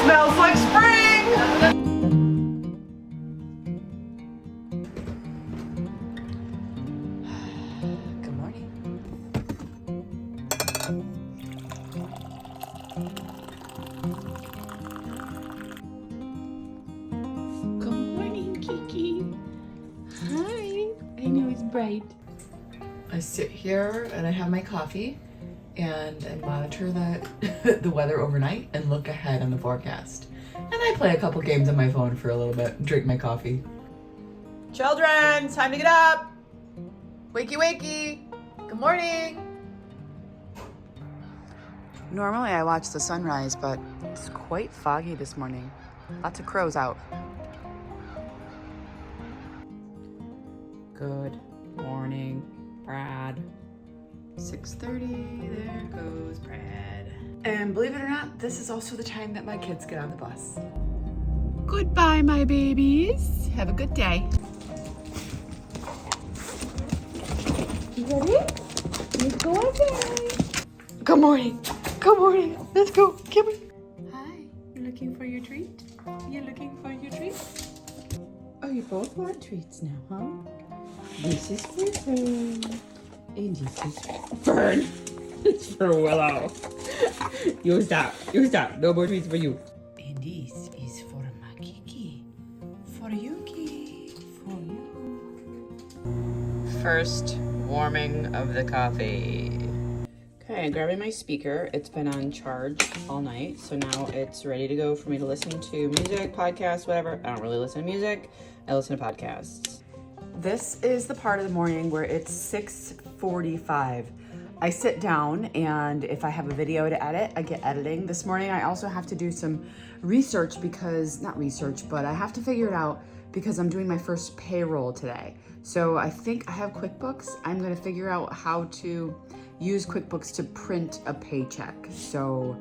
Smells like spring! Good morning. Good morning, Kiki. Hi. I know it's bright. I sit here and I have my coffee and I monitor the weather overnight and look ahead on the forecast. And I play a couple games on my phone for a little bit and drink my coffee. Children, it's time to get up. Wakey, wakey. Good morning. Normally I watch the sunrise, but it's quite foggy this morning. Lots of crows out. Good morning, Brad. 6:30, there goes Brad. And believe it or not, this is also the time that my kids get on the bus. Goodbye, my babies. Have a good day. You ready? Let's go outside. Good morning. Good morning. Let's go. Come here. Hi. You looking for your treat? You looking for your treat? Oh, you both want treats now, huh? This is for Fern. And this is for Fern. It's for Willow. You stop. You stop. No more treats for you. And this is for my Kiki. For Yuki. For you. First warming of the coffee. Okay, grabbing my speaker. It's been on charge all night, so now it's ready to go for me to listen to music, podcasts, whatever. I don't really listen to music. I listen to podcasts. This is the part of the morning where it's 6:45. I sit down and if I have a video to edit, I get editing. This morning I also have to do some research but I have to figure it out because I'm doing my first payroll today. So I think I have QuickBooks. I'm gonna figure out how to use QuickBooks to print a paycheck. So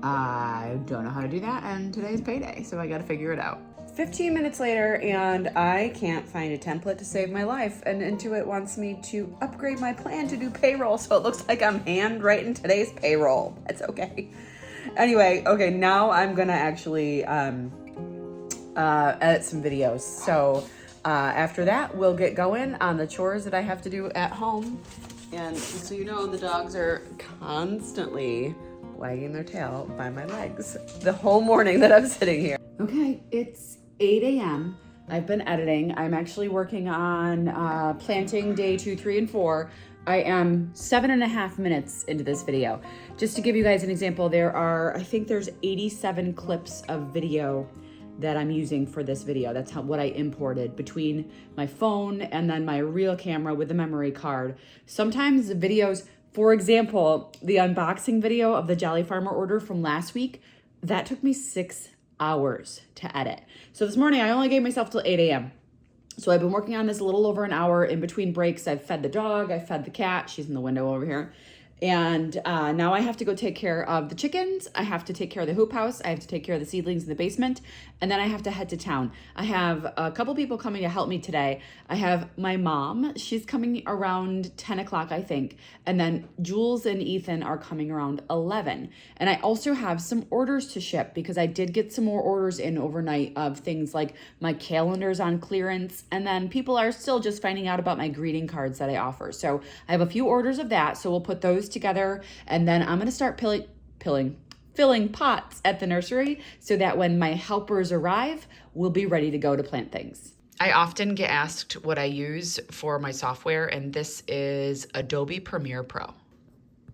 I don't know how to do that and today's payday, so I gotta figure it out. 15 minutes later and I can't find a template to save my life, and Intuit wants me to upgrade my plan to do payroll, so it looks like I'm handwriting today's payroll. That's okay. Anyway, okay, now I'm gonna actually edit some videos. So after that, we'll get going on the chores that I have to do at home. And so you know, the dogs are constantly wagging their tail by my legs the whole morning that I'm sitting here. Okay, it's 8 a.m. I've been editing. I'm actually working on planting day 2, 3, and 4. I am 7.5 minutes into this video. Just to give you guys an example, I think there's 87 clips of video that I'm using for this video. That's what I imported between my phone and then my real camera with the memory card. Sometimes the videos, for example, the unboxing video of the Jolly Farmer order from last week, that took me 6 hours to edit. So this morning I only gave myself till 8 a.m. So I've been working on this a little over an hour. In between breaks, I've fed the dog, I fed the cat, she's in the window over here. And now I have to go take care of the chickens. I have to take care of the hoop house. I have to take care of the seedlings in the basement. And then I have to head to town. I have a couple people coming to help me today. I have my mom. She's coming around 10 o'clock, I think. And then Jules and Ethan are coming around 11. And I also have some orders to ship because I did get some more orders in overnight of things like my calendars on clearance. And then people are still just finding out about my greeting cards that I offer. So I have a few orders of that. So we'll put those together, and then I'm going to start filling pots at the nursery so that when my helpers arrive, we'll be ready to go to plant things. I often get asked what I use for my software, and this is Adobe Premiere Pro.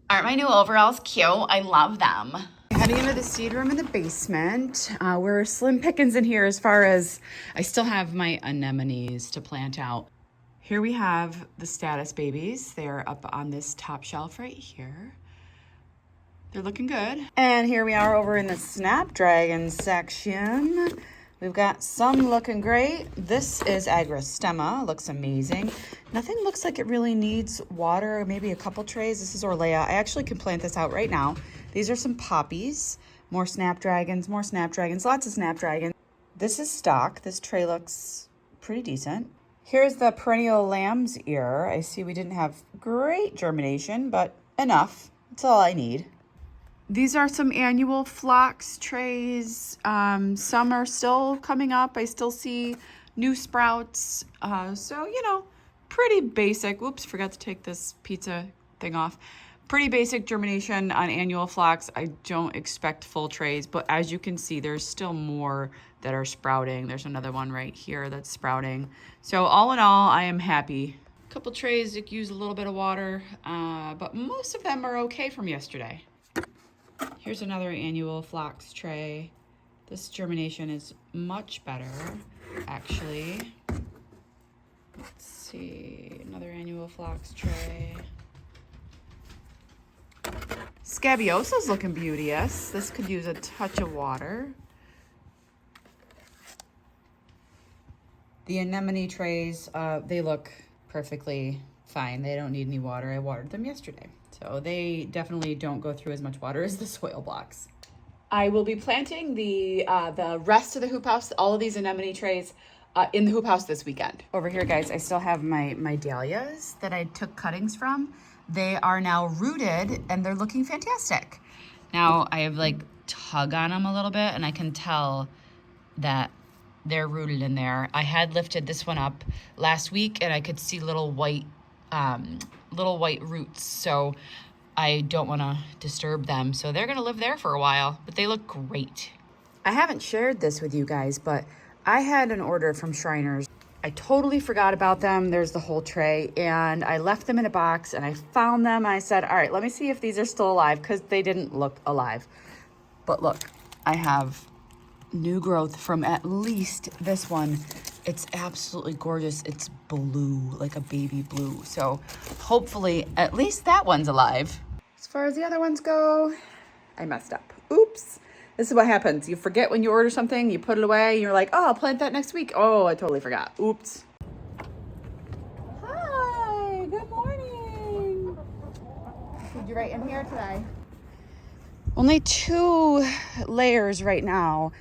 Aren't my new overalls cute? I love them. Heading into the seed room in the basement. We're slim pickings in here as far as I still have my anemones to plant out. Here we have the status babies. They're up on this top shelf right here. They're looking good. And here we are over in the Snapdragon section. We've got some looking great. This is Agrostemma, looks amazing. Nothing looks like it really needs water, maybe a couple trays. This is Orlea. I actually can plant this out right now. These are some poppies, more snapdragons, lots of snapdragons. This is stock. This tray looks pretty decent. Here's the perennial lamb's ear. I see we didn't have great germination, but enough. That's all I need. These are some annual phlox trays. Some are still coming up. I still see new sprouts. So, you know, pretty basic. Oops, forgot to take this pizza thing off. Pretty basic germination on annual phlox. I don't expect full trays, but as you can see, there's still more that are sprouting. There's another one right here that's sprouting. So all in all, I am happy. A couple trays that use a little bit of water, but most of them are okay from yesterday. Here's another annual phlox tray. This germination is much better, actually. Let's see, another annual phlox tray. Scabiosa's looking beauteous. This could use a touch of water. The anemone trays, they look perfectly fine. They don't need any water. I watered them yesterday. So they definitely don't go through as much water as the soil blocks. I will be planting the rest of the hoop house, all of these anemone trays, in the hoop house this weekend. Over here, guys, I still have my dahlias that I took cuttings from. They are now rooted and they're looking fantastic. Now I have like tug on them a little bit and I can tell that they're rooted in there. I had lifted this one up last week and I could see little white roots. So I don't want to disturb them. So they're going to live there for a while, but they look great. I haven't shared this with you guys, but I had an order from Shriners. I totally forgot about them. There's the whole tray and I left them in a box and I found them. I said, all right, let me see if these are still alive because they didn't look alive. But look, I have new growth from at least this one. It's absolutely gorgeous. It's blue, like a baby blue. So hopefully at least that one's alive. As far as the other ones go, I messed up. Oops. This is what happens. You forget when you order something, you put it away, and you're like, oh, I'll plant that next week. Oh, I totally forgot. Oops. Hi, good morning. Feed you right in here today. Only 2 layers right now,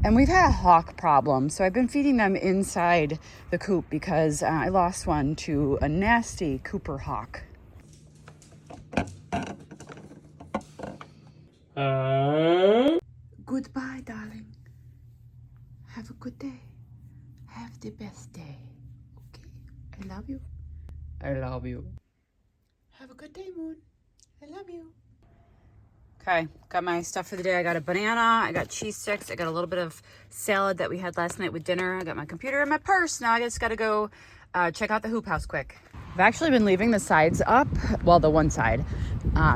and we've had a hawk problem. So I've been feeding them inside the coop because I lost one to a nasty Cooper hawk. Goodbye, darling. Have a good day. Have the best day. Okay? I love you. I love you. Have a good day, Moon. I love you. Okay, got my stuff for the day. I got a banana, I got cheese sticks, I got a little bit of salad that we had last night with dinner. I got my computer and my purse. Now I just gotta go check out the hoop house quick. I've actually been leaving the sides up, well, the one side,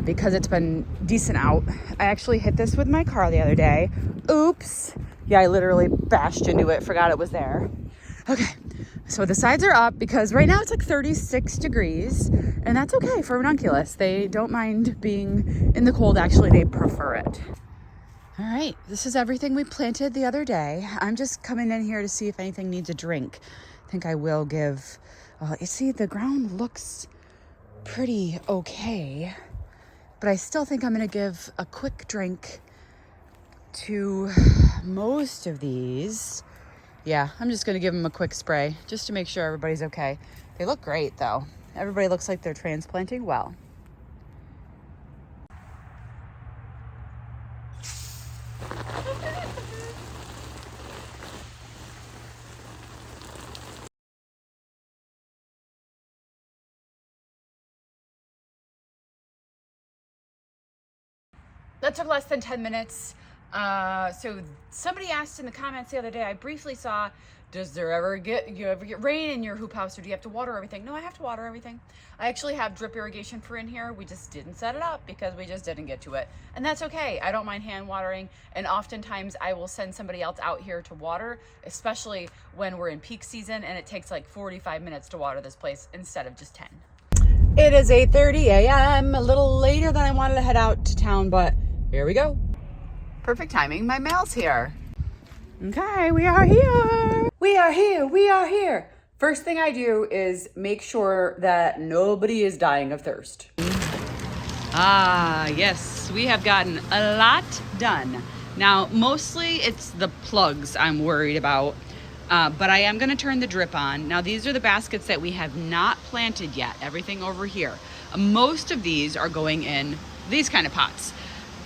because it's been decent out. I actually hit this with my car the other day. Oops. Yeah, I literally bashed into it, forgot it was there. Okay, so the sides are up because right now it's like 36 degrees, and that's okay for ranunculus. They don't mind being in the cold. Actually, they prefer it. All right, this is everything we planted the other day. I'm just coming in here to see if anything needs a drink. I think I will give... you see, the ground looks pretty okay, but I still think I'm going to give a quick drink to most of these. Yeah, I'm just going to give them a quick spray just to make sure everybody's okay. They look great, though. Everybody looks like they're transplanting well. That took less than 10 minutes. So somebody asked in the comments the other day, I briefly saw, does there ever get rain in your hoop house, or do you have to water everything? No, I have to water everything. I actually have drip irrigation for in here. We just didn't set it up because we just didn't get to it. And that's okay. I don't mind hand watering. And oftentimes I will send somebody else out here to water, especially when we're in peak season and it takes like 45 minutes to water this place instead of just 10. It is 8:30 a.m. A little later than I wanted to head out to town, but here we go. Perfect timing. My mail's here. Okay, we are here. We are here. We are here. First thing I do is make sure that nobody is dying of thirst. Ah, yes. We have gotten a lot done. Now, mostly it's the plugs I'm worried about, but I am going to turn the drip on. Now, these are the baskets that we have not planted yet. Everything over here. Most of these are going in these kind of pots.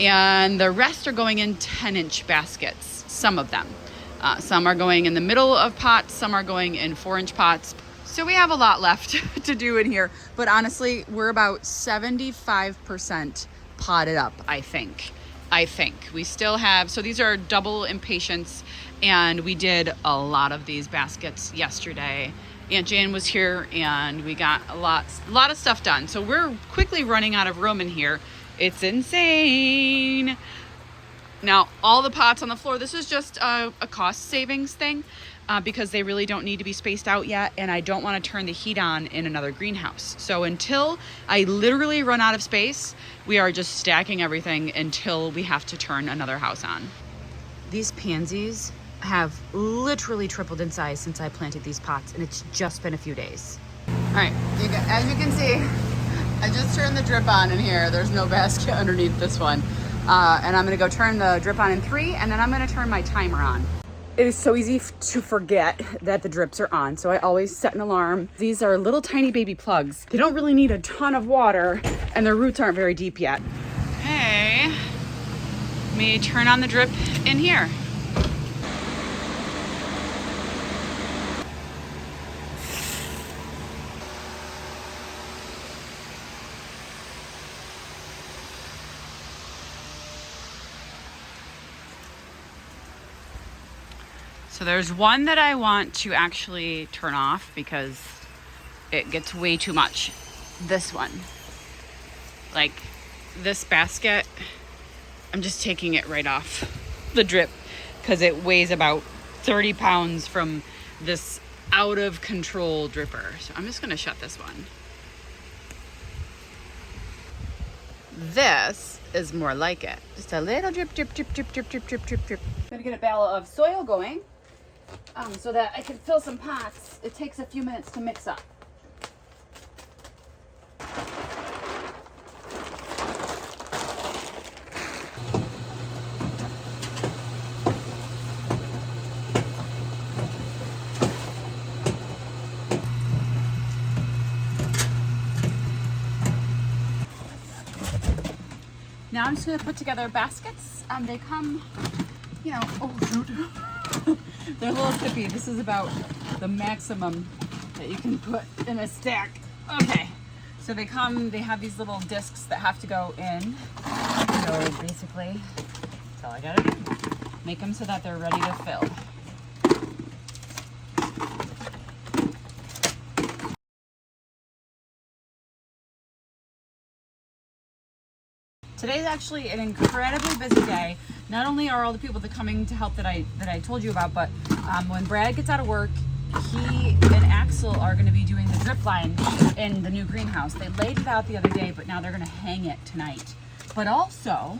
and the rest are going in 10-inch baskets, some of them. Some are going in the middle of pots, some are going in 4-inch pots. So we have a lot left to do in here, but honestly, we're about 75% potted up, I think. We still have, so these are double impatiens, and we did a lot of these baskets yesterday. Aunt Jan was here and we got a lot of stuff done. So we're quickly running out of room in here. It's insane. Now, all the pots on the floor, this is just a cost savings thing because they really don't need to be spaced out yet, and I don't want to turn the heat on in another greenhouse. So until I literally run out of space, we are just stacking everything until we have to turn another house on. These pansies have literally tripled in size since I planted these pots, and it's just been a few days. All right, as you can see, I just turned the drip on in here. There's no basket underneath this one. And I'm gonna go turn the drip on in 3, and then I'm gonna turn my timer on. It is so easy to forget that the drips are on, so I always set an alarm. These are little tiny baby plugs. They don't really need a ton of water, and their roots aren't very deep yet. Okay, let me turn on the drip in here. So there's one that I want to actually turn off because it gets way too much. This one. Like this basket, I'm just taking it right off the drip because it weighs about 30 pounds from this out of control dripper. So I'm just gonna shut this one. This is more like it. Just a little drip, drip, drip, drip, drip, drip, drip, drip, drip. I'm gonna get a barrel of soil going. So that I can fill some pots. It takes a few minutes to mix up. Now I'm just going to put together baskets. They come, you know, oh shoot. They're a little tippy. This is about the maximum that you can put in a stack. Okay, so they have these little discs that have to go in. So basically, that's all I gotta do. Make them so that they're ready to fill. Today's actually an incredibly busy day. Not only are all the people that coming to help that I told you about, but when Brad gets out of work, he and Axel are going to be doing the drip line in the new greenhouse. They laid it out the other day, but now they're going to hang it tonight. But also,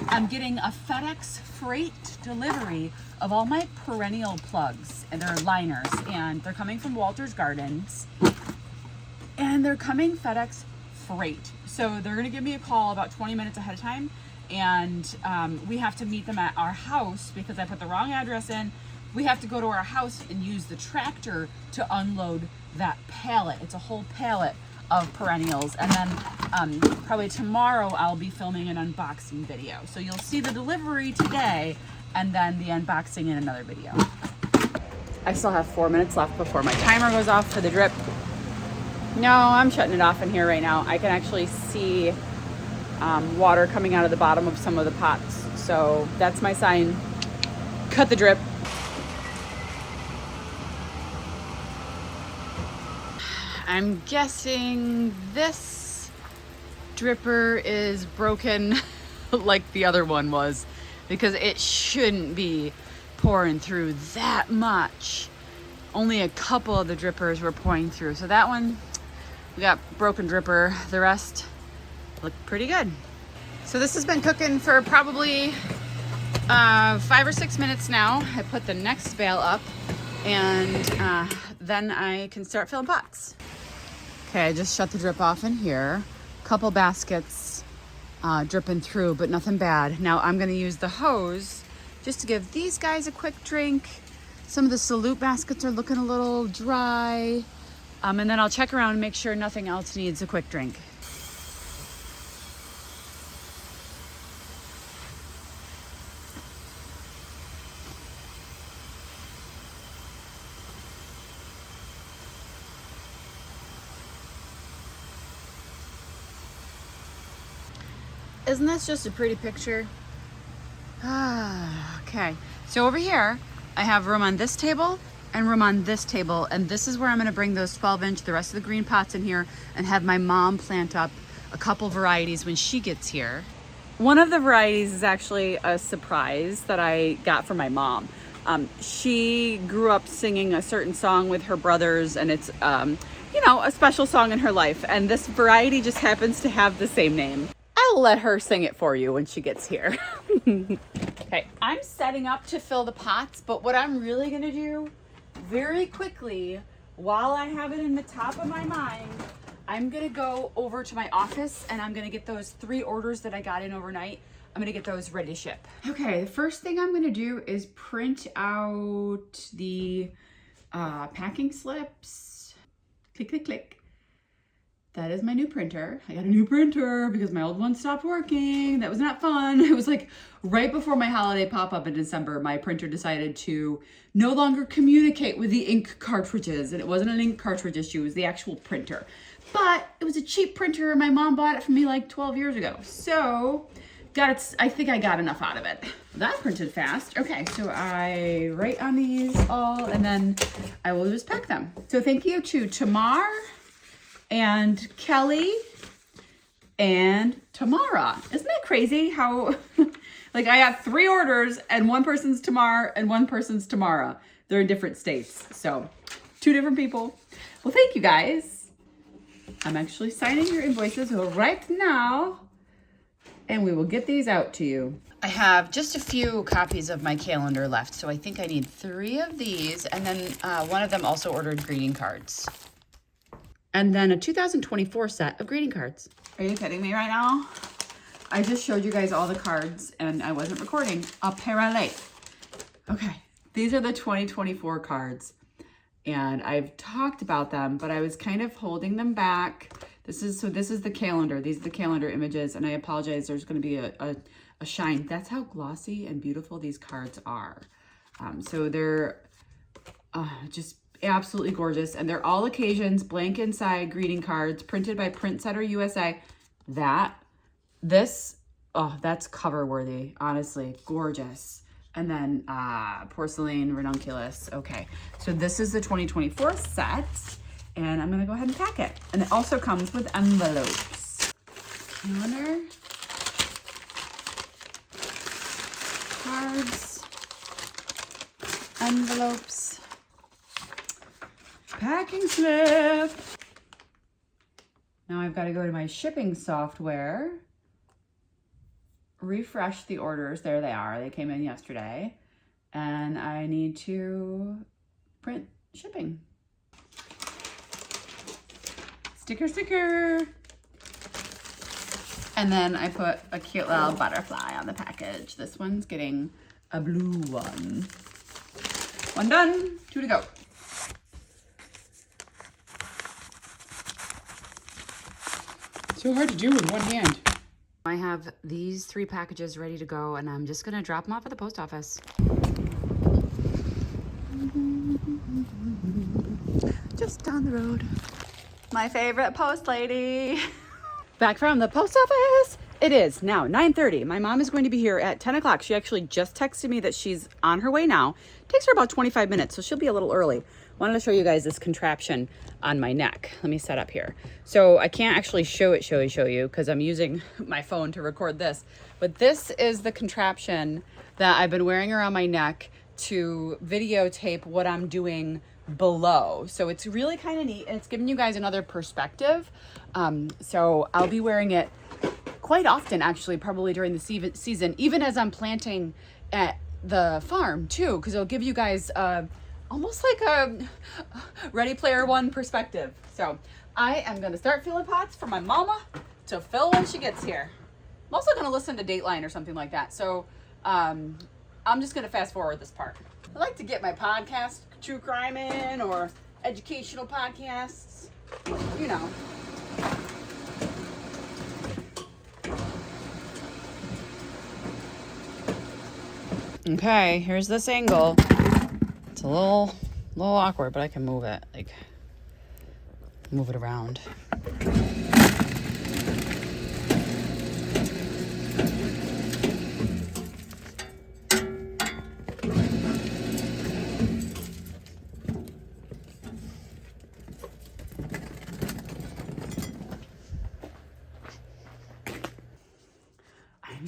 I'm getting a FedEx freight delivery of all my perennial plugs and their liners, and they're coming from Walter's Gardens, and they're coming FedEx freight. So they're going to give me a call about 20 minutes ahead of time, and we have to meet them at our house because I put the wrong address in. We have to go to our house and use the tractor to unload that pallet. It's a whole pallet of perennials, and then probably tomorrow I'll be filming an unboxing video. So you'll see the delivery today and then the unboxing in another video. I still have 4 minutes left before my timer goes off for the drip. No, I'm shutting it off in here right now. I can actually see water coming out of the bottom of some of the pots. So that's my sign. Cut the drip. I'm guessing this dripper is broken like the other one was, because it shouldn't be pouring through that much. Only a couple of the drippers were pouring through. So that one, we got broken dripper. The rest look pretty good. So this has been cooking for probably 5 or 6 minutes now. I put the next bale up, and then I can start filling pots. Okay, I just shut the drip off in here. Couple baskets dripping through, but nothing bad. Now I'm gonna use the hose just to give these guys a quick drink. Some of the salute baskets are looking a little dry. And then I'll check around and make sure nothing else needs a quick drink. Isn't this just a pretty picture? Okay, so over here, I have room on this table and room on this table, and this is where I'm gonna bring those 12-inch, the rest of the green pots in here, and have my mom plant up a couple varieties when she gets here. One of the varieties is actually a surprise that I got from my mom. She grew up singing a certain song with her brothers, and it's, you know, a special song in her life, and this variety just happens to have the same name. I'll let her sing it for you when she gets here. Okay, I'm setting up to fill the pots, but what I'm really gonna do very quickly, while I have it in the top of my mind, I'm gonna go over to my office and I'm gonna get those 3 orders that I got in overnight. I'm gonna get those ready to ship. Okay, the first thing I'm gonna do is print out the packing slips. Click, click, click. That is my new printer. I got a new printer because my old one stopped working. That was not fun. It was like right before my holiday pop-up in December, my printer decided to no longer communicate with the ink cartridges. And it wasn't an ink cartridge issue, it was the actual printer. But it was a cheap printer. My mom bought it for me like 12 years ago. So I think I got enough out of it. That printed fast. Okay, so I write on these all and then I will just pack them. So thank you to Tamar and Kelly and Tamara. Isn't that crazy how, like I have 3 orders and one person's Tamar and one person's Tamara. They're in different states. So 2 different people. Well, thank you guys. I'm actually signing your invoices right now and we will get these out to you. I have just a few copies of my calendar left. So I think I need 3 of these. And then one of them also ordered greeting cards. And then a 2024 set of greeting cards. Are you kidding me right now? I just showed you guys all the cards and I wasn't recording, apparently. Okay, these are the 2024 cards. And I've talked about them, but I was kind of holding them back. This is the calendar. These are the calendar images, and I apologize, there's gonna be a shine. That's how glossy and beautiful these cards are. So they're just absolutely gorgeous, and they're all occasions, blank inside greeting cards, printed by Print Setter USA. That's cover worthy, honestly, gorgeous. And then porcelain ranunculus. Okay, so this is the 2024 set, and I'm gonna go ahead and pack it. And it also comes with envelopes. Calendar, cards, envelopes, packing slip. Now I've got to go to my shipping software, refresh the orders. There they are. They came in yesterday. And I need to print shipping. Sticker, sticker. And then I put a cute little butterfly on the package. This one's getting a blue one. 1 done, 2 to go. So hard to do with one hand. I have these 3 packages ready to go, and I'm just gonna drop them off at the post office. Just down the road. My favorite post lady. Back from the post office. It is now 9:30. My mom is going to be here at 10 o'clock. She actually just texted me that she's on her way now. It takes her about 25 minutes, so she'll be a little early. Wanted to show you guys this contraption on my neck. Let me set up here. So I can't actually show you because I'm using my phone to record this. But this is the contraption that I've been wearing around my neck to videotape what I'm doing below. So it's really kind of neat, and it's giving you guys another perspective. So I'll be wearing it quite often, actually, probably during the season, even as I'm planting at the farm too, because it'll give you guys almost like a Ready Player One perspective. So I am going to start filling pots for my mama to fill when she gets here. I'm also going to listen to Dateline or something like that. So I'm just going to fast forward this part. I like to get my podcast, true crime in, or educational podcasts, you know. Okay, here's this angle. It's a little awkward, but I can move it, like move it around.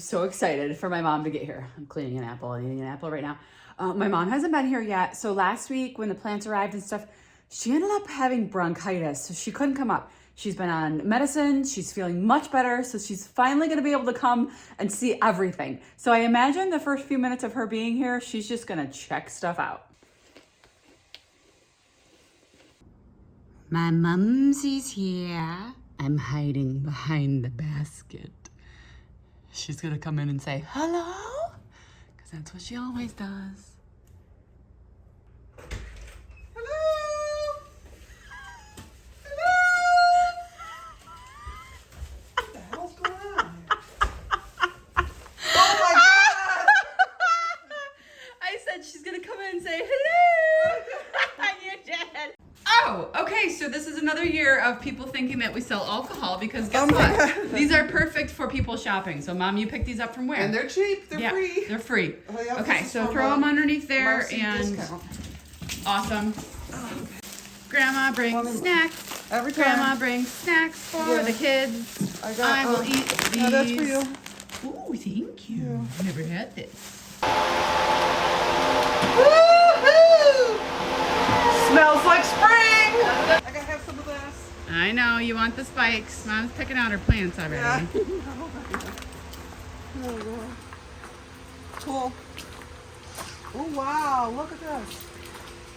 so excited for my mom to get here. I'm cleaning an apple and eating an apple right now. My mom hasn't been here yet. So last week when the plants arrived and stuff, she ended up having bronchitis. So she couldn't come up. She's been on medicine. She's feeling much better. So she's finally going to be able to come and see everything. So I imagine the first few minutes of her being here, she's just going to check stuff out. My mumsy's here. I'm hiding behind the basket. She's gonna come in and say, hello? Because that's what she always does. Hello. What the hell's going on here? Oh my God! I said she's gonna come in and say, hello. You did. Oh, okay, so this is another year of people thinking that we sell alcohol because guess what? God. These are perfect for people shopping. So Mom, you picked these up from where? And they're cheap. They're free. They're free. Oh, yeah, okay, this is so from, throw them underneath there Marcy and discount. awesome. Oh, okay. Grandma brings snacks. Every time. Grandma brings snacks for the kids. I will eat these. No, that's for you. Ooh, thank you. Never had this. Woohoo! Smells like spring. I gotta have some of this. I know, you want the spikes. Mom's picking out her plants already. Yeah. Oh, Lord. Cool. Oh, wow. Look at this.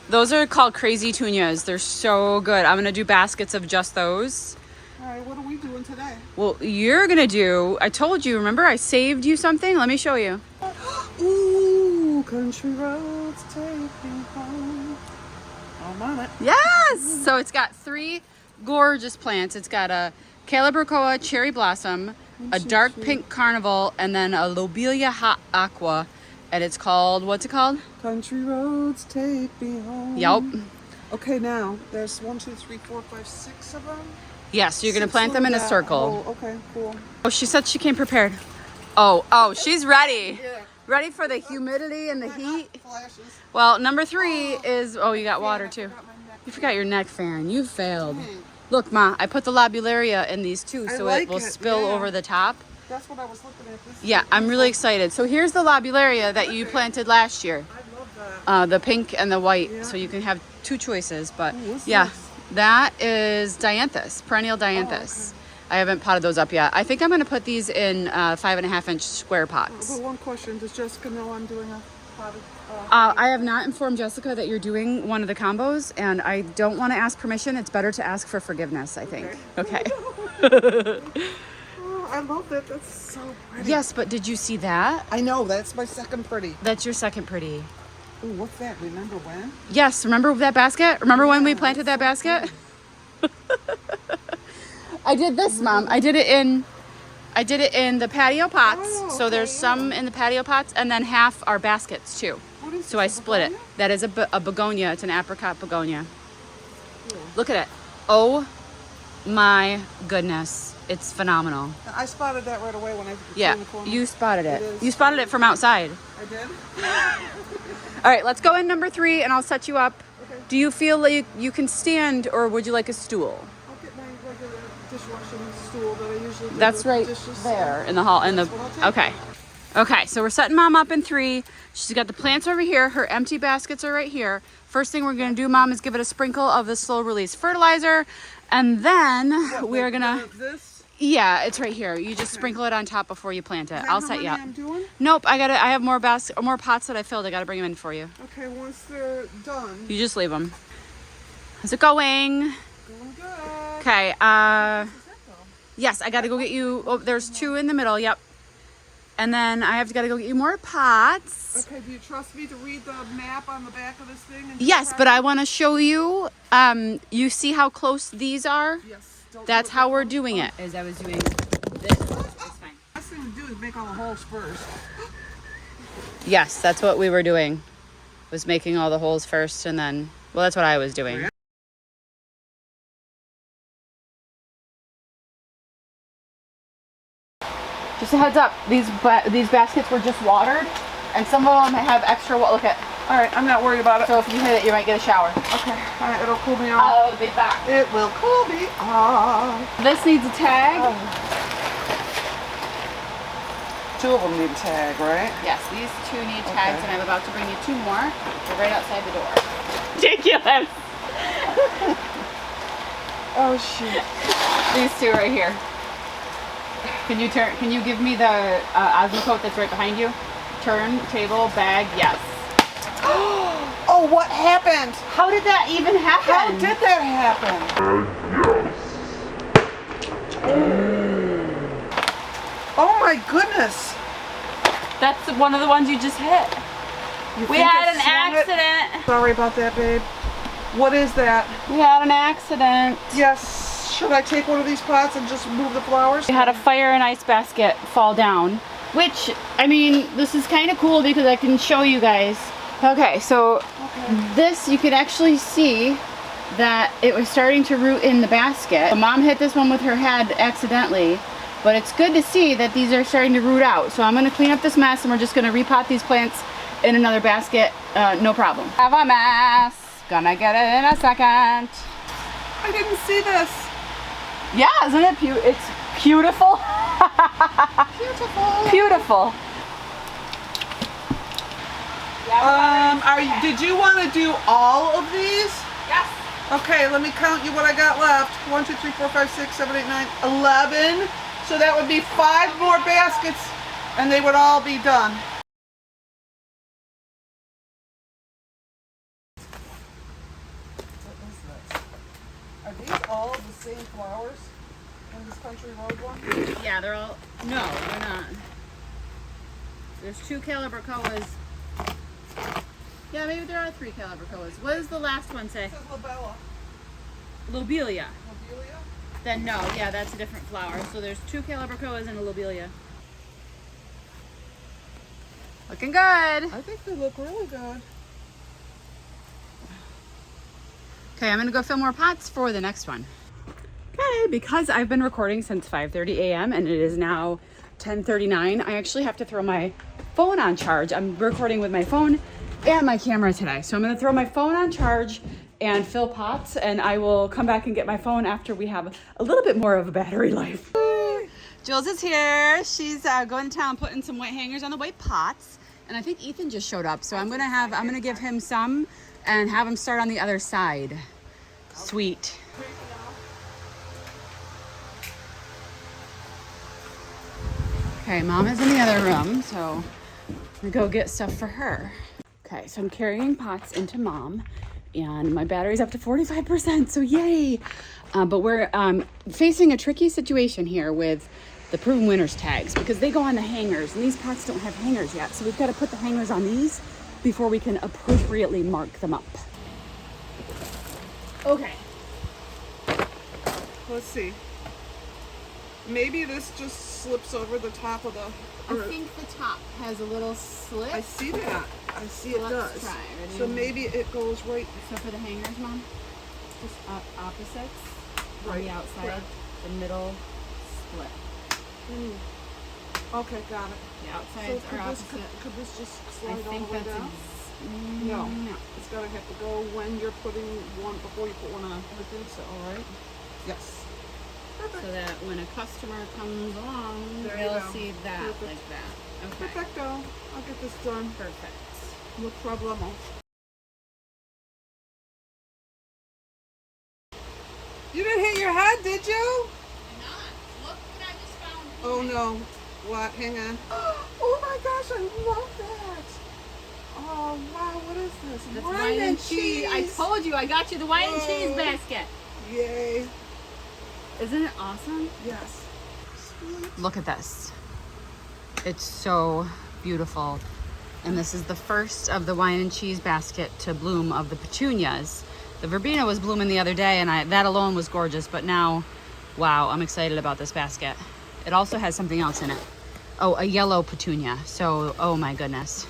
Those are called crazy tunias. They're so good. I'm gonna do baskets of just those. All right, what are we doing today? Well, you're gonna do, I told you, remember I saved you something? Let me show you. Ooh, country roads take me home. I'm on it. Yes! So it's got 3 gorgeous plants. It's got a Calabricoa cherry blossom, a dark pink carnival, and then a lobelia hot aqua. And it's called, what's it called? Country roads take me home. Yup. Okay, now there's 1, 2, 3, 4, 5, 6 of them. Yes, so you're gonna 6 plant them in a little circle. Oh, okay, cool. Oh, she said she came prepared. Oh, she's ready. Yeah. Ready for the humidity and the heat. Flashes. Well, number 3 is, oh, you got water too. You forgot your neck fan. You failed. Look, Ma, I put the lobularia in these too, so like it will it, spill yeah. over the top. That's what I was looking at. This Yeah, I'm really excited. So here's the lobularia that you planted last year. I love that. The pink and the white. Yeah. So you can have 2 choices. But what's yeah, this? that is dianthus, perennial dianthus. I haven't potted those up yet. I think I'm going to put these in 5.5-inch square pots. But one question, does Jessica know I'm doing a potted? I have not informed Jessica that you're doing one of the combos, and I don't want to ask permission. It's better to ask for forgiveness, I think. Okay. Oh, I love that. That's so pretty. Yes, but did you see that? I know. That's my second pretty. That's your second pretty. Ooh, what's that? Remember when? Yes, remember that basket? Remember when we planted that basket? I did this, Mom. I did it in the patio pots. Oh, So there's okay, some in the patio pots, and then half are baskets too. What is So this, I a split it. begonia? That is a begonia. It's an apricot begonia. Look at it. Oh my goodness. It's phenomenal. I spotted that right away when I Yeah, in the corner. you spotted it. It is. You spotted it from outside. I did. All right, let's go in number 3 and I'll set you up. Okay. Do you feel like you can stand or would you like a stool? I'll get my regular dishwashing stool that I usually do That's with right dishes. there in the hall. That's what I'll take. Okay, so we're setting Mom up in 3. She's got the plants over here. Her empty baskets are right here. First thing we're gonna do, Mom, is give it a sprinkle of the slow release fertilizer. And then we're gonna, This? yeah, it's right here. You just sprinkle it on top before you plant it. Is that I'll how set you many up. I'm doing? Nope, I have more more pots that I filled. I gotta bring them in for you. Okay, once they're done. You just leave them. How's it going? Going good. Okay, Is that though? yes, I gotta go get you, oh, there's 2 in the middle, yep. And then I gotta go get you more pots. Okay, do you trust me to read the map on the back of this thing? And Yes, but I wanna show you, you see how close these are? Yes. Don't That's do it how that we're close. doing it. As I was doing this, it's fine. Last thing to do is make all the holes first. Yes, that's what we were doing, was making all the holes first and then, well, that's what I was doing. Just a heads up, these baskets were just watered, and some of them have extra. Look at. All right, I'm not worried about it. So if you hit it, you might get a shower. Okay, all right, it'll cool me off. I'll be back. It will cool me off. This needs a tag. 2 of them need a tag, right? Yes, these 2 need tags, and I'm about to bring you 2 more. They're right outside the door. Ridiculous. Oh shoot. These 2 right here. Can you turn? Can you give me the Osmocote that's right behind you? Turn, table, bag. Yes. Oh, what happened? How did that even happen? How did that happen? Oh my goodness. That's one of the ones you just hit. We had an accident. Sorry about that, babe. What is that? We had an accident. Yes. Should I take one of these pots and just move the flowers? We had a fire and ice basket fall down, which, I mean, this is kind of cool because I can show you guys. Okay, so this, you could actually see that it was starting to root in the basket. Mom hit this one with her head accidentally, but it's good to see that these are starting to root out. So I'm gonna clean up this mess and we're just gonna repot these plants in another basket, no problem. Have a mess, gonna get it in a second. I didn't see this. Yeah, isn't it it's beautiful? Beautiful. Beautiful. Did you want to do all of these? Yes. Okay, let me count you what I got left. 1, 2, 3, 4, 5, 6, 7, 8, 9, 11. So that would be 5 more baskets and they would all be done. What is this? Are these all the same flowers in this country road one? Yeah, they're all, no, they're not. There's 2 calibrachoas. Yeah, maybe there are 3 calibrachoas. What does the last one say? It says Labella. Lobelia. Lobelia? Then no, yeah, that's a different flower. So there's 2 calibrachoas and a lobelia. Looking good. I think they look really good. Okay, I'm gonna go fill more pots for the next one. Okay, because I've been recording since 5:30 a.m. and it is now 10:39, I actually have to throw my phone on charge. I'm recording with my phone and my camera today. So I'm gonna throw my phone on charge and fill pots, and I will come back and get my phone after we have a little bit more of a battery life. Jules is here. She's going to town putting some white hangers on the white pots. And I think Ethan just showed up. So I'm gonna give him some and have him start on the other side. Sweet. Okay, Mom is in the other room, so I'm gonna go get stuff for her. Okay, so I'm carrying pots into Mom, and my battery's up to 45%, so yay! But we're facing a tricky situation here with the Proven Winners tags because they go on the hangers, and these pots don't have hangers yet, so we've got to put the hangers on these before we can appropriately mark them up. Okay. Let's see. Maybe this just slips over the top of the... I think the top has a little slit. I see that. I see it Let's does. try. Ready? So maybe it goes right... So for the hangers, Mom, just opposites on Right. the outside, Correct. the middle split. Okay, got it. The So outsides are opposite. could this just I slide all think the way that's down? no. No. It's gotta have to go when you're putting one, before you put one on. I think so, alright? Yes. Perfect. So that when a customer comes along, There you they'll go. see that Perfect. like that. Okay. Perfecto. I'll get this done. Perfect. No problemo. You didn't hit your head, did you? Look what I just found. Oh no. What? Hang on. Oh my gosh, I love that. Oh wow, what is this? That's wine and cheese. I told you I got you the wine and cheese basket. Yay. Isn't it awesome? Yes. Sweet. Look at this. It's so beautiful. And this is the first of the wine and cheese basket to bloom of the petunias. The verbena was blooming the other day and that alone was gorgeous, but now, wow, I'm excited about this basket. It also has something else in it. Oh, a yellow petunia. So, oh my goodness.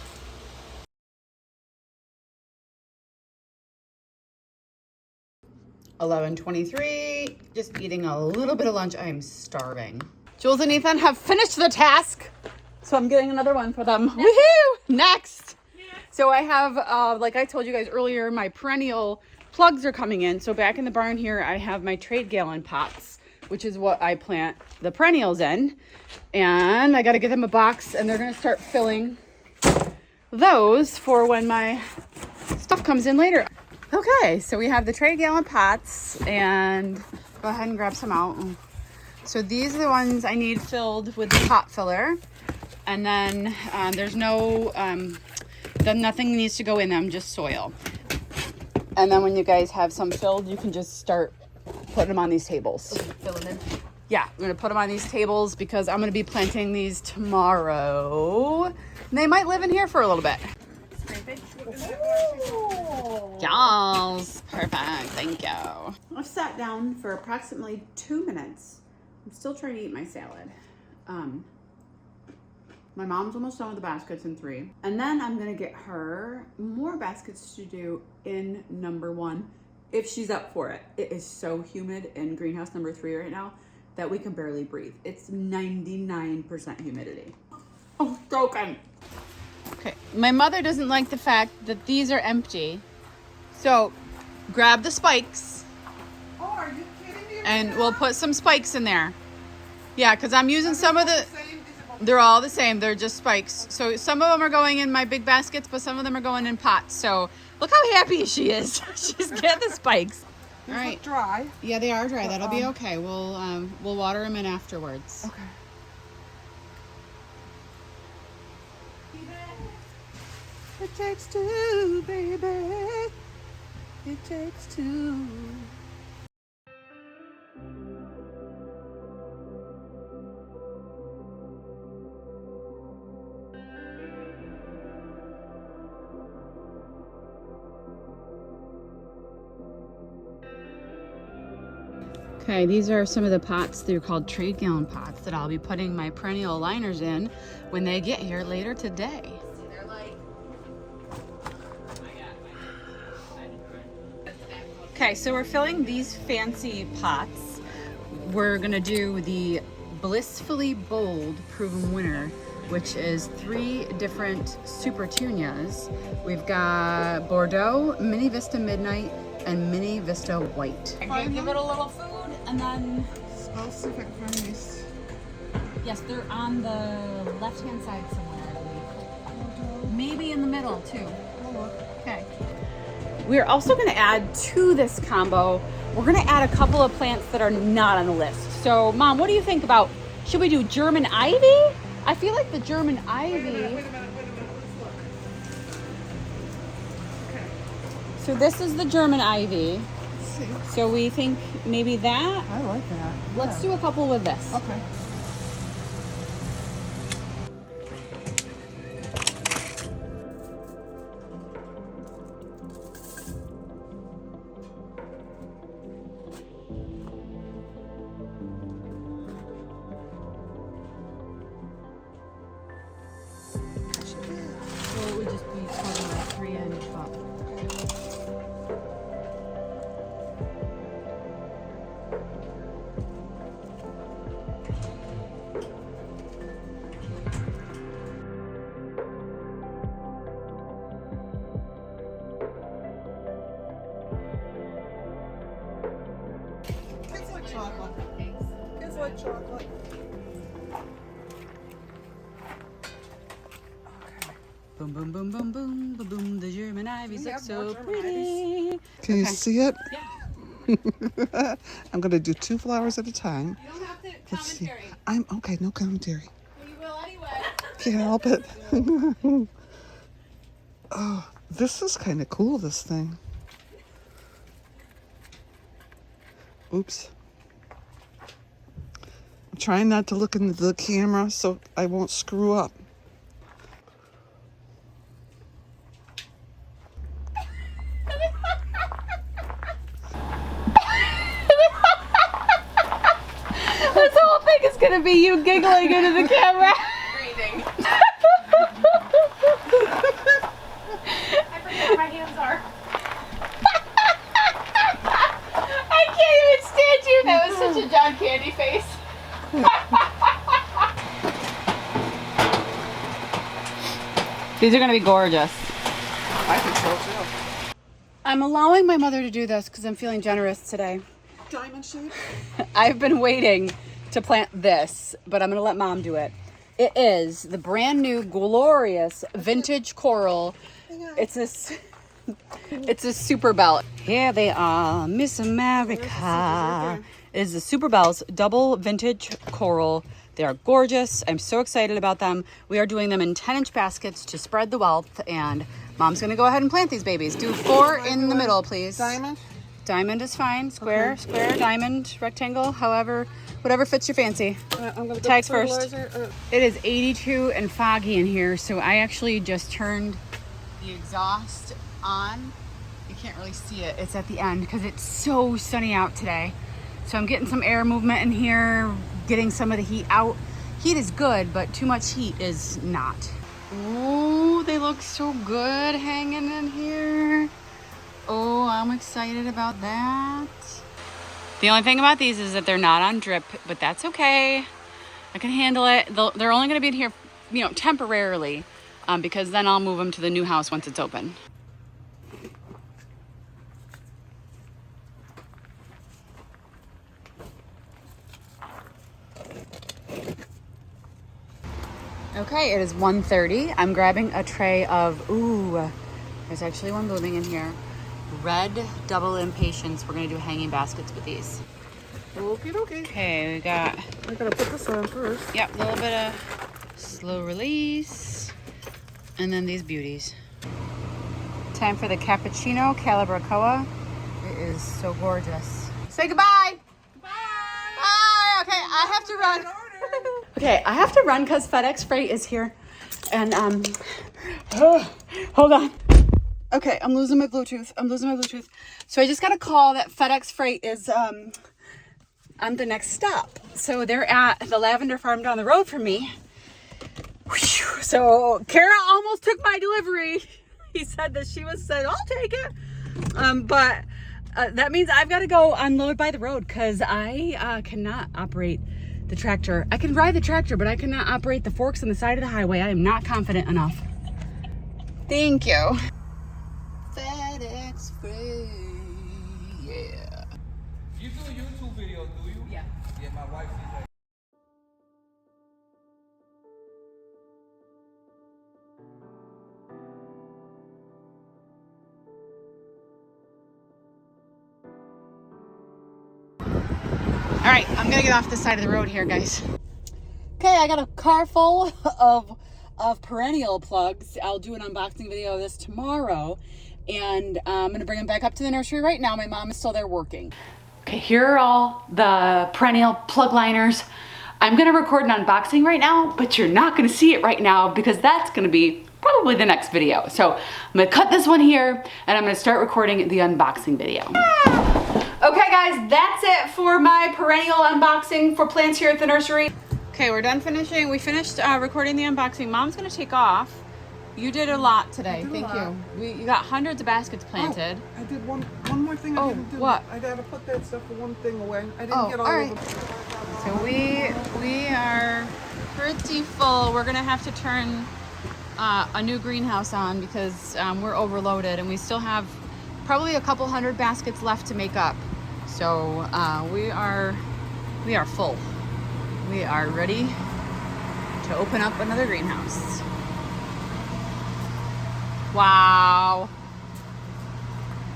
$11:23, just eating a little bit of lunch. I'm starving. Jules and Ethan have finished the task, so I'm getting another one for them. Woohoo! Next. So I have, like I told you guys earlier, my perennial plugs are coming in. So back in the barn here, I have my trade gallon pots which is what I plant the perennials in. And I got to get them a box, and they're going to start filling those for when my stuff comes in later. Okay, so we have the tray gallon pots, and go ahead and grab some out. So these are the ones I need filled with the pot filler. And then there's no, then nothing needs to go in them, just soil. And then when you guys have some filled, you can just start putting them on these tables. Fill them in. Yeah, I'm gonna put them on these tables because I'm gonna be planting these tomorrow. And they might live in here for a little bit. Yes, perfect, thank you. I've sat down for approximately 2 minutes. I'm still trying to eat my salad. My mom's almost done with the baskets in 3. And then I'm gonna get her more baskets to do in number 1, if she's up for it. It is so humid in greenhouse number 3 right now that we can barely breathe. It's 99% humidity. Oh, broken. Okay, my mother doesn't like the fact that these are empty. So grab the spikes. Oh, are you kidding me? And we'll put some spikes in there. Yeah, because I'm using some of the... They're all the same. They're just spikes. So some of them are going in my big baskets, but some of them are going in pots. So look how happy she is. She's getting the spikes. All right. Dry. Yeah, they are dry. That'll be okay. We'll water them in afterwards. Okay. It takes two, baby. It takes two. Okay, these are some of the pots. They're called trade gallon pots that I'll be putting my perennial liners in when they get here later today. Okay, so we're filling these fancy pots. We're gonna do the Blissfully Bold Proven Winner, which is 3 different Super Tunias. We've got Bordeaux, Mini Vista Midnight, and Mini Vista White. Okay, give it a little food, and then... I'll see if I can find these. Yes, they're on the left-hand side somewhere, I believe. Maybe in the middle, too. Okay. We're also going to add to this combo, we're going to add a couple of plants that are not on the list. So, Mom, what do you think about, should we do German ivy? I feel like the German ivy... Wait a minute. Let's look. Okay. So this is the German ivy. Let's see. So we think maybe that. I like that. Let's do a couple with this. Okay. So it would just be probably like 3 in each pot. Kids like chocolate. Kids like chocolate. Boom, boom, boom, boom, boom, boom, boom. The German ivies look have so more German pretty. Can you see it? Yeah. I'm going to do 2 flowers at a time. You don't have to Let's see. commentary. I'm okay, no commentary. Well, you will anyway. Can't help it. Oh, this is kind of cool, this thing. Oops. I'm trying not to look into the camera so I won't screw up. This whole thing is gonna be you giggling into the camera. Breathing. I forget where my hands are. I can't even stand you. That was such a John Candy face. These are gonna be gorgeous. I think so too. I'm allowing my mother to do this because I'm feeling generous today. Diamond shape. I've been waiting to plant this, but I'm gonna let Mom do it. It is the brand new glorious vintage coral. It's a super bell. Here they are, Miss America. It is the Super Bells double vintage coral. They are gorgeous. I'm so excited about them. We are doing them in 10-inch baskets to spread the wealth, and Mom's gonna go ahead and plant these babies. Do 4 in the middle, please. Diamond? Diamond is fine. Square, square, diamond, rectangle, however, whatever fits your fancy. I'm gonna Tags first. It is 82 and foggy in here, so I actually just turned the exhaust on. You can't really see it. It's at the end because it's so sunny out today. So I'm getting some air movement in here, getting some of the heat out. Heat is good, but too much heat is not. Ooh, they look so good hanging in here. Oh, I'm excited about that. The only thing about these is that they're not on drip, but that's okay. I can handle it. They're only gonna be in here, temporarily, because then I'll move them to the new house once it's open. Okay, it is 1:30. I'm grabbing a tray of, there's actually one blooming in here. Red double impatiens. We're gonna do hanging baskets with these. Okay, okay. Okay, we got, I gotta put this on first. yep, a little bit of slow release. And then these beauties. Time for the cappuccino calabracoa. It is so gorgeous. Say goodbye. Bye. Bye. Okay, I have to run. Okay, I have to run because FedEx Freight is here. And hold on. Okay, I'm losing my Bluetooth. So I just got a call that FedEx Freight is on the next stop. So they're at the lavender farm down the road from me. Whew. So Kara almost took my delivery. He said that I'll take it. But that means I've got to go unload by the road because I cannot operate the tractor. I can ride the tractor, but I cannot operate the forks on the side of the highway. I am not confident enough. Thank you. FedEx Freight, yeah. You do YouTube videos, do you? Yeah. Yeah, my wife sees that. All right, I'm gonna get off the side of the road here, guys. Okay, I got a car full of perennial plugs. I'll do an unboxing video of this tomorrow, and I'm gonna bring them back up to the nursery right now. My mom is still there working. Okay, here are all the perennial plug liners. I'm gonna record an unboxing right now, but you're not gonna see it right now because that's gonna be probably the next video. So I'm gonna cut this one here, and I'm gonna start recording the unboxing video. Okay guys, that's it for my perennial unboxing for plants here at the nursery. Okay, we're done finishing. We finished recording the unboxing. Mom's gonna take off. You did a lot today. Thank you. You got hundreds of baskets planted. Oh, I did one more thing I didn't do. What? I gotta put that stuff for one thing away. I didn't Oh, get all right. of them. So we are pretty full. We're gonna have to turn a new greenhouse on because we're overloaded, and we still have probably a couple hundred baskets left to make up. So we are full. We are ready to open up another greenhouse. Wow.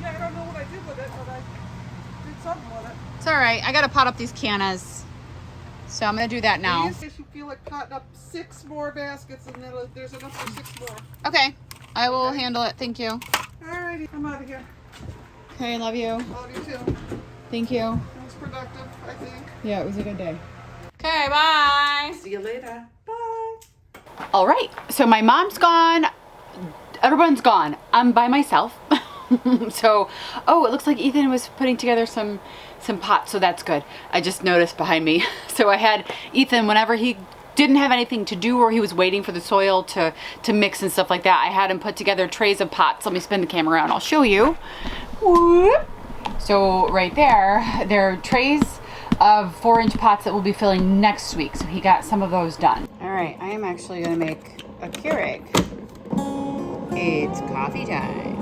Yeah, I don't know what I did with it, but I did something with it. It's all right. I gotta pot up these cannas. So I'm gonna do that now. In case you feel like potting up 6 more baskets, and then there's enough for 6 more. Okay. I will handle it. Thank you. Alrighty, I'm out of here. Okay, love you. Love you too. Thank you. It was productive, I think. Yeah, it was a good day. Okay, bye. See you later. Bye. All right, so my mom's gone. Everyone's gone. I'm by myself. So, oh, it looks like Ethan was putting together some pots, so that's good. I just noticed behind me. So I had Ethan, whenever he didn't have anything to do or he was waiting for the soil to mix and stuff like that, I had him put together trays of pots. Let me spin the camera around. I'll show you. Whoop. So right there are trays of 4-inch pots that we'll be filling next week. So he got some of those done. All right, I am actually gonna make a Keurig. It's coffee time.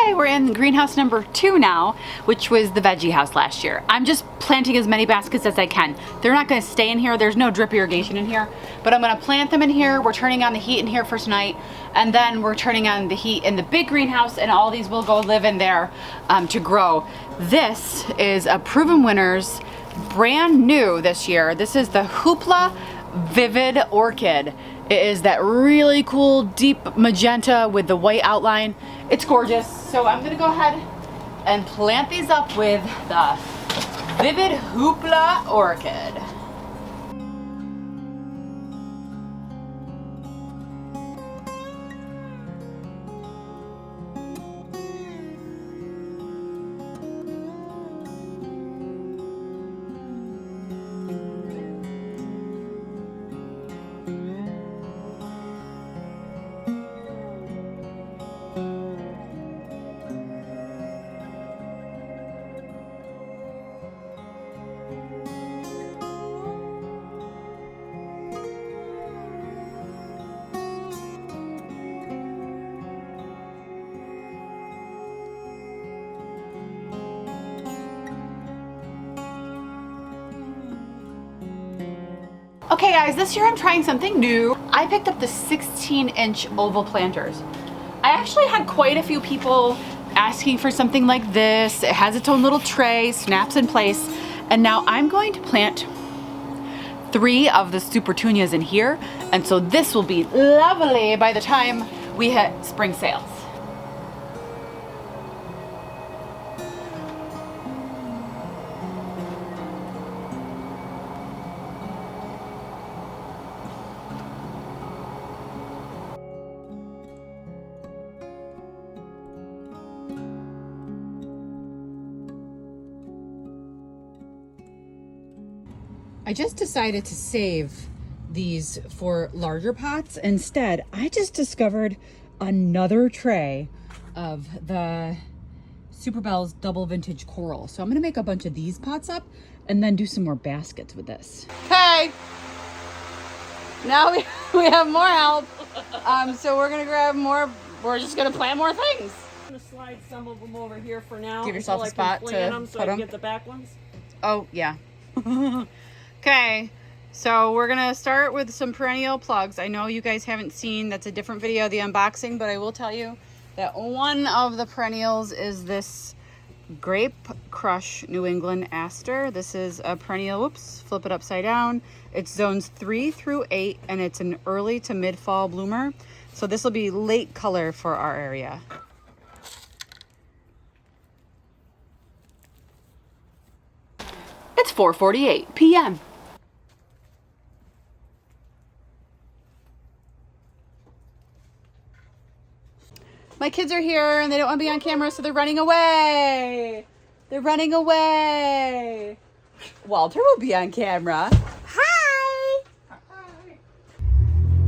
Okay, we're in greenhouse number 2 now, which was the veggie house last year. I'm just planting as many baskets as I can. They're not gonna stay in here. There's no drip irrigation in here, but I'm gonna plant them in here. We're turning on the heat in here for tonight, and then we're turning on the heat in the big greenhouse, and all these will go live in there to grow. This is a Proven Winners, brand new this year. This is the Hoopla Vivid Orchid. It is that really cool deep magenta with the white outline. It's gorgeous. So I'm gonna go ahead and plant these up with the Vivid Hoopla Orchid. Okay guys, this year I'm trying something new. I picked up the 16-inch oval planters. I actually had quite a few people asking for something like this. It has its own little tray, snaps in place, and now I'm going to plant 3 of the Super Tunias in here, and so this will be lovely by the time we hit spring sales. I just decided to save these for larger pots. Instead, I just discovered another tray of the Super Bells Double Vintage Coral. So I'm gonna make a bunch of these pots up and then do some more baskets with this. Okay, now we have more help. So we're gonna grab more, we're just gonna plant more things. I'm gonna slide some of them over here for now. Give yourself until a I can spot plant to them so put I can them. get the back ones. Oh, yeah. Okay, so we're gonna start with some perennial plugs. I know you guys haven't seen, that's a different video of the unboxing, but I will tell you that one of the perennials is this Grape Crush New England Aster. This is a perennial, whoops, flip it upside down. It's zones 3 through 8, and it's an early to mid-fall bloomer. So this will be late color for our area. It's 4:48 p.m. My kids are here and they don't want to be on camera, so they're running away. They're running away. Walter will be on camera. Hi.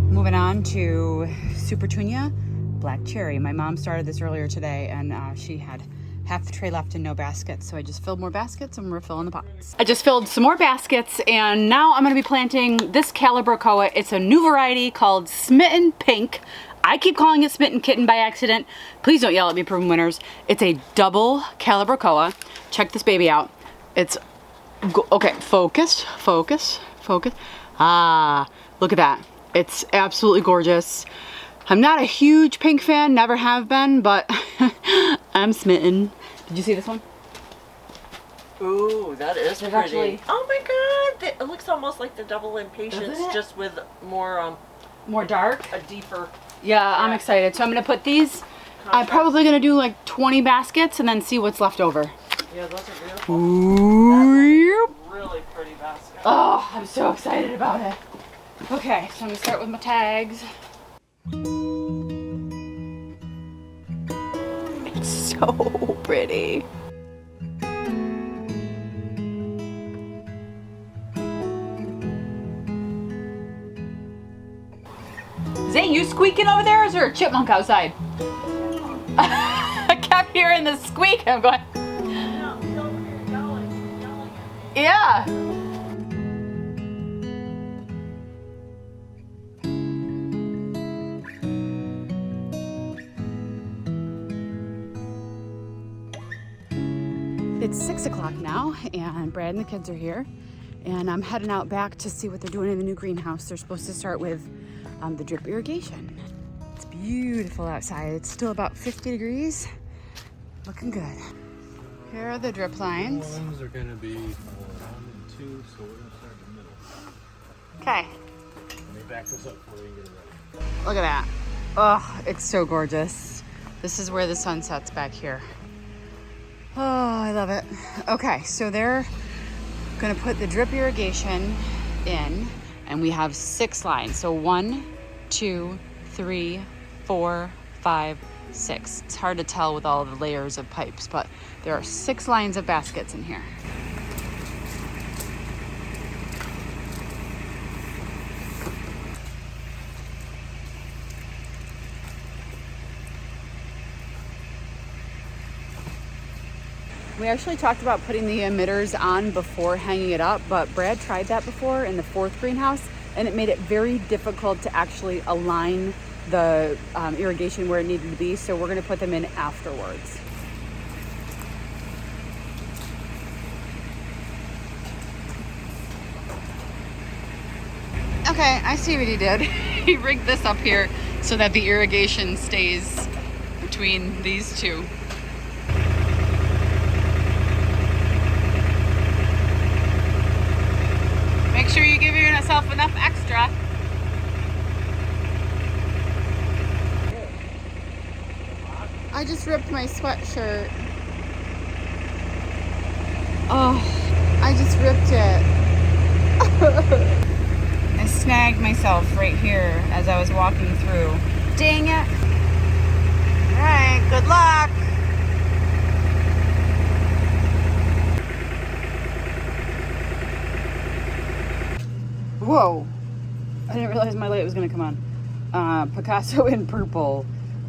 Moving on to Super Tunia Black Cherry. My mom started this earlier today, and she had half the tray left and no baskets, so I just filled more baskets and we're filling the pots. I just filled some more baskets, and now I'm going to be planting this Calibrachoa. It's a new variety called Smitten Pink. I keep calling it Smitten Kitten by accident. Please don't yell at me, Proven Winners. It's a double Calibrachoa. Check this baby out. It's okay. Focus, focus, focus. Ah, look at that. It's absolutely gorgeous. I'm not a huge pink fan, never have been, but I'm smitten. Did you see this one? Ooh, that is pretty. Actually, oh my god, it looks almost like the Double Impatience, just with more dark. a deeper. Yeah, I'm excited. So I'm gonna put these. I'm probably gonna do like 20 baskets and then see what's left over. Yeah, those are beautiful. Ooh, Really pretty basket. oh, I'm so excited about it. Okay, so I'm gonna start with my tags. It's so pretty. Is that you squeaking over there, or is there a chipmunk outside? I kept hearing the squeak. I'm going. Yeah. It's 6 o'clock now, and Brad and the kids are here, and I'm heading out back to see what they're doing in the new greenhouse. They're supposed to start with the drip irrigation. It's beautiful outside. It's still about 50 degrees. Looking good. Here are the drip lines. Ones are gonna be 1 and 2, so we're gonna start in the middle. Okay. Let me back this up before we get it ready. Look at that. Oh, it's so gorgeous. This is where the sun sets back here. Oh, I love it. Okay, so they're gonna put the drip irrigation in, and we have 6 lines. So 1, 2, 3, 4, 5, 6. It's hard to tell with all the layers of pipes, but there are 6 lines of baskets in here. We actually talked about putting the emitters on before hanging it up, but Brad tried that before in the 4th greenhouse, and it made it very difficult to actually align the irrigation where it needed to be, so we're gonna put them in afterwards. Okay, I see what he did. He rigged this up here so that the irrigation stays between these two. Make sure you give yourself enough extra. I just ripped my sweatshirt. Oh, I just ripped it. I snagged myself right here as I was walking through. Dang it. All right, good luck. Whoa, I didn't realize my light was gonna come on. Picasso in purple.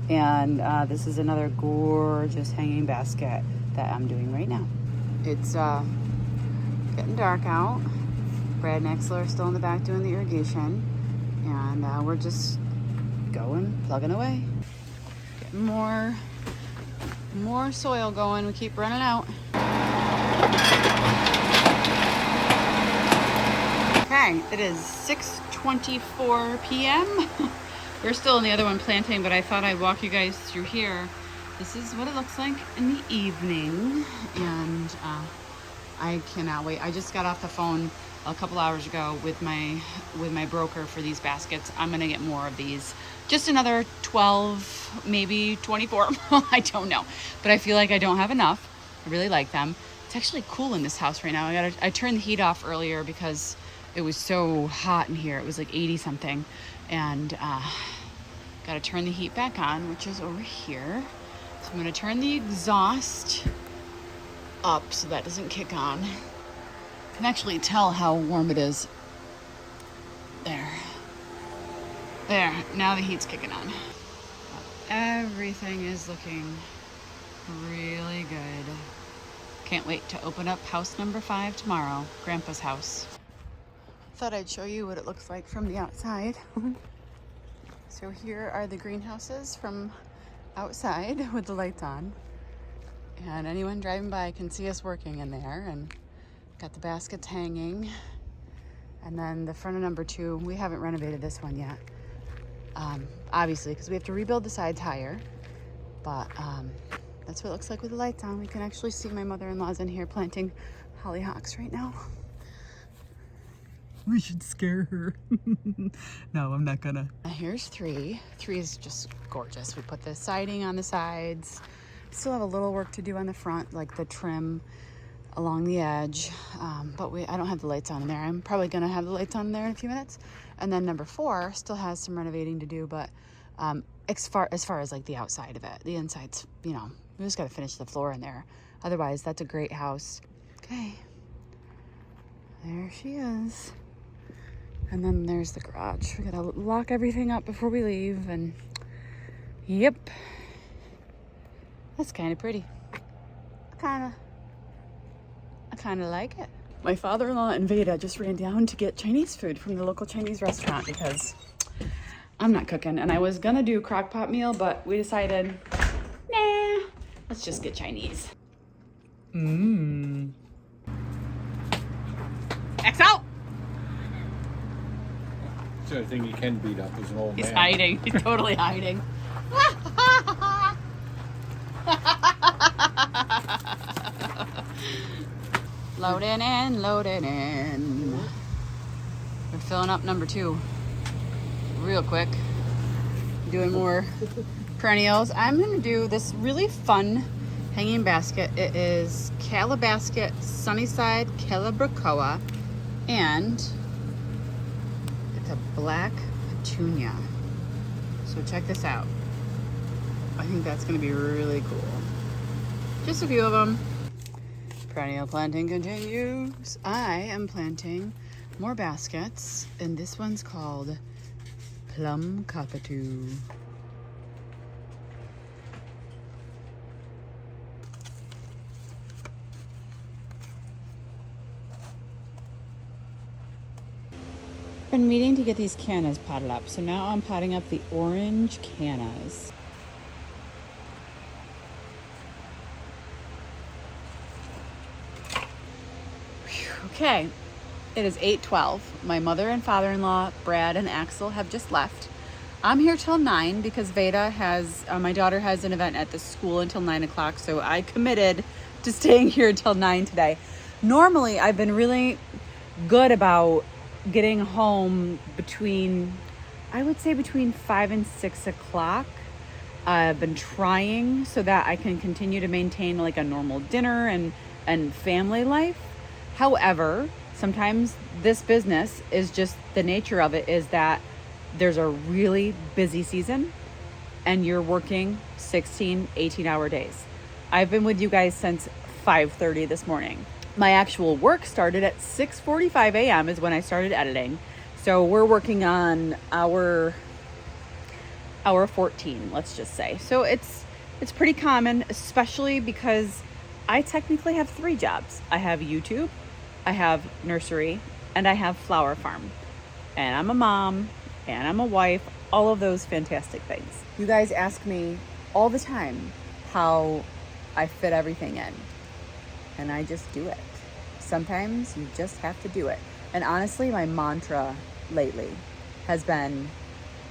And this is another gorgeous hanging basket that I'm doing right now. It's getting dark out. Brad and Axel are still in the back doing the irrigation. And we're just plugging away. Getting more soil going. We keep running out. Okay, it is 6:24 p.m. We're still in the other one planting, but I thought I'd walk you guys through here. This is what it looks like in the evening, and I cannot wait. I just got off the phone a couple hours ago with my broker for these baskets. I'm gonna get more of these. Just another 12, maybe 24. I don't know, but I feel like I don't have enough. I really like them. It's actually cool in this house right now. I turned the heat off earlier because it was so hot in here. It was like 80 something, and got to turn the heat back on, which is over here. So I'm going to turn the exhaust up so that doesn't kick on. You can actually tell how warm it is. There. Now the heat's kicking on. Everything is looking really good. Can't wait to open up house number 5 tomorrow, Grandpa's house. Thought I'd show you what it looks like from the outside. So here are the greenhouses from outside with the lights on, and anyone driving by can see us working in there, and got the baskets hanging. And then the front of number 2, we haven't renovated this one yet, obviously, because we have to rebuild the sides higher, but that's what it looks like with the lights on. We can actually see my mother-in-law's in here planting hollyhocks right now. We should scare her. No, I'm not gonna. Here's 3. 3 is just gorgeous. We put the siding on the sides. Still have a little work to do on the front, like the trim along the edge. But I don't have the lights on in there. I'm probably gonna have the lights on in there in a few minutes. And then number 4 still has some renovating to do, but as far as like the outside of it, the inside's, we just gotta finish the floor in there. Otherwise, that's a great house. Okay, there she is. And then there's the garage. We gotta lock everything up before we leave, and yep. That's kind of pretty. I kind of like it. My father-in-law and Veda just ran down to get Chinese food from the local Chinese restaurant because I'm not cooking. And I was gonna do a crock pot meal, but we decided, nah, let's just get Chinese. X out! It's the only thing he can beat up is an old He's man. hiding. He's totally hiding. Loading in, loading in. We're filling up number 2 real quick. Doing more perennials. I'm gonna do this really fun hanging basket. It is Calabasket Sunnyside Calabricoa, and it's a black petunia. So check this out. I think that's gonna be really cool. Just a few of them. Perennial planting continues. I am planting more baskets, and this one's called Plum Cockatoo. Been meaning to get these cannas potted up, so now I'm potting up the orange cannas. Okay, it is 8:12. My mother and father-in-law, Brad and Axel, have just left. I'm here till 9 because Veda has, my daughter has an event at the school until 9 o'clock, so I committed to staying here until 9 today. Normally, I've been really good about getting home between, I would say between 5 and 6 o'clock. I've been trying so that I can continue to maintain like a normal dinner and family life. However, sometimes this business is just, the nature of it is that there's a really busy season and you're working 16, 18-hour days. I've been with you guys since 5:30 this morning. My actual work started at 6:45 a.m. is when I started editing. So we're working on hour 14, let's just say. So it's pretty common, especially because I technically have 3 jobs. I have YouTube, I have nursery, and I have flower farm. And I'm a mom, and I'm a wife, all of those fantastic things. You guys ask me all the time how I fit everything in, and I just do it. Sometimes you just have to do it. And honestly, my mantra lately has been,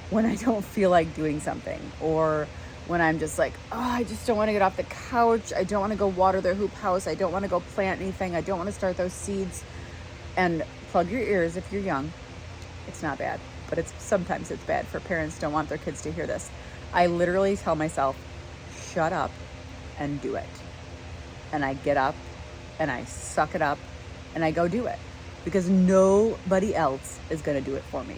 when I don't feel like doing something, or when I'm just like, oh, I just don't want to get off the couch, I don't want to go water their hoop house, I don't want to go plant anything, I don't want to start those seeds. And plug your ears if you're young. It's not bad, but sometimes it's bad for parents who don't want their kids to hear this. I literally tell myself, shut up and do it. And I get up and I suck it up and I go do it, because nobody else is going to do it for me.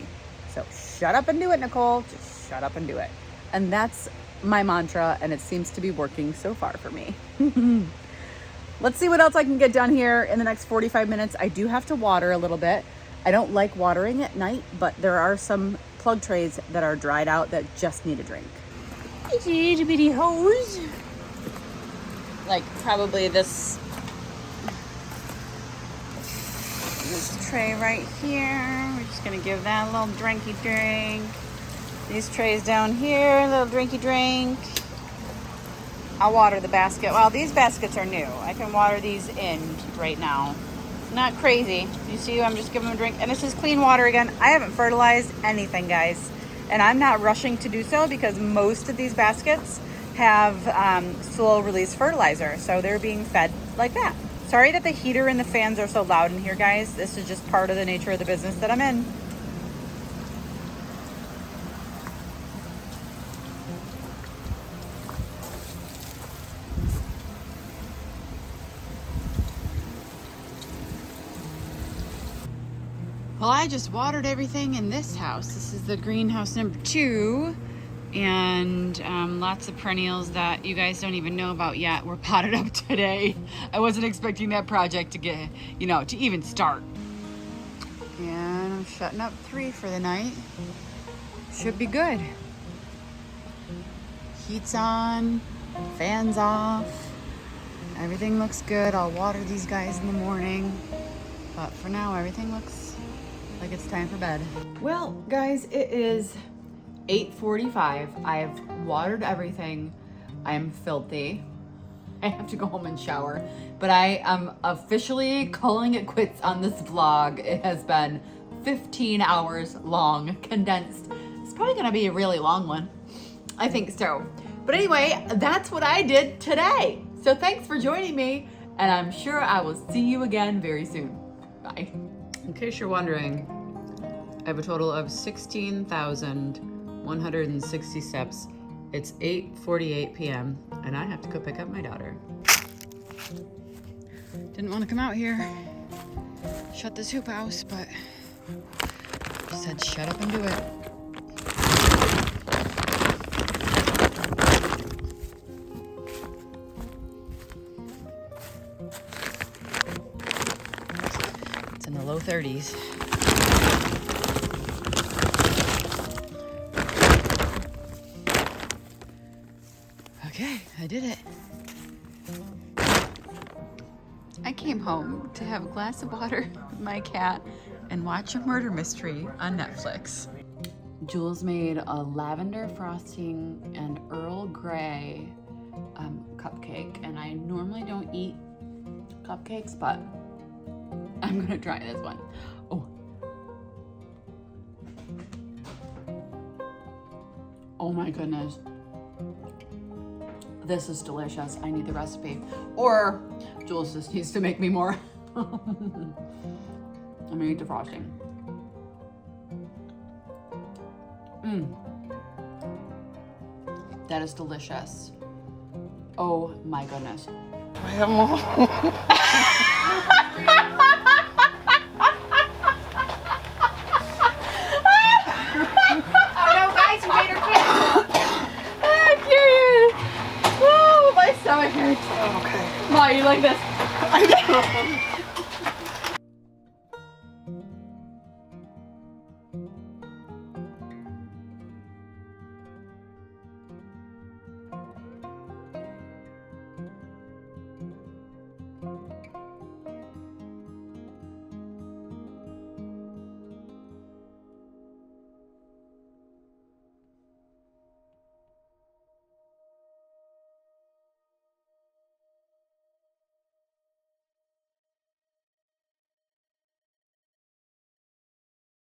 So shut up and do it, Nicole. Just shut up and do it. And that's my mantra, and it seems to be working so far for me. Let's see what else I can get done here in the next 45 minutes. I do have to water a little bit. I don't like watering at night, but there are some plug trays that are dried out that just need a drink. It's a itty bitty hose. Like probably this tray right here. We're just gonna give that a little drinky drink. These trays down here, a little drinky drink. I'll water the basket. Well, these baskets are new. I can water these in right now. Not crazy. You see, I'm just giving them a drink. And this is clean water again. I haven't fertilized anything, guys. And I'm not rushing to do so because most of these baskets have slow release fertilizer. So they're being fed like that. Sorry that the heater and the fans are so loud in here, guys. This is just part of the nature of the business that I'm in. Well, I just watered everything in this house. This is the greenhouse number 2. And lots of perennials that you guys don't even know about yet were potted up today. I wasn't expecting that project to get, to even start. And I'm shutting up 3 for the night. Should be good. Heat's on, fans off. Everything looks good. I'll water these guys in the morning. But for now, everything looks like it's time for bed. Well, guys, it is 8:45. I've watered everything. I'm filthy I have to go home and shower. But I am officially calling it quits on this vlog. It has been 15 hours long, condensed. It's probably gonna be a really long one. I think so. But anyway, that's what I did today. So thanks for joining me, and I'm sure I will see you again very soon. Bye. In case you're wondering, I have a total of 16,160 steps. It's 8:48 p.m. and I have to go pick up my daughter. Didn't want to come out here, shut this hoop house, but said shut up and do it. It's in the low 30s. Okay, I did it. I came home to have a glass of water with my cat and watch a murder mystery on Netflix. Jules made a lavender frosting and Earl Grey cupcake, and I normally don't eat cupcakes, but I'm gonna try this one. Oh my goodness. This is delicious. I need the recipe. Or Jules just needs to make me more. I'm gonna eat the frosting. That is delicious. Oh my goodness. I have more. Oh no, guys, you made her cake. I'm curious. Oh, my stomach hurts. Okay. Ma, you like this? I know.